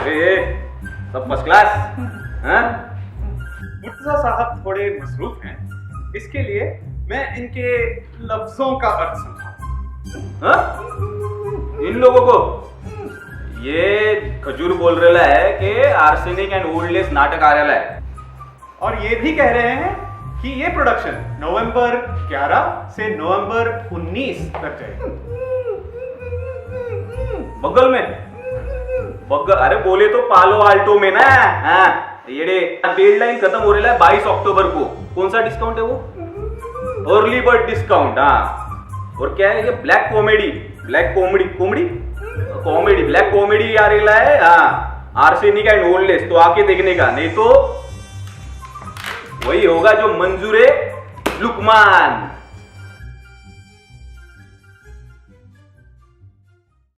ए, सब first class. हाँ? मुर्तजा साहब थोड़े मसरूफ हैं, इसके लिए मैं इनके लफ्जों का अर्थ समझाऊं। हाँ? इन लोगों को ये खजूर बोल रहा है कि आर्सेनिक एंड ओल्डलेस नाटक आ रहा है, और ये भी कह रहे हैं कि ये प्रोडक्शन नवंबर 11 से नवंबर 19 तक जाएगी। बगल में बगल, अरे बोले तो पालो आल्टो में ना। हाँ, ये डेडलाइन खत्म हो रहा है 22 अक्टूबर को। कौन सा डिस्काउंट है वो? Early bird discount. हाँ, और क्या है ये? ब्लैक कॉमेडी ब्लैक कॉमेडी आ रहा है। हाँ, आर्सेनिक एंड ओल्डलेस, तो आके देखने का, नहीं तो वही होगा जो मंजूरे लुकमान।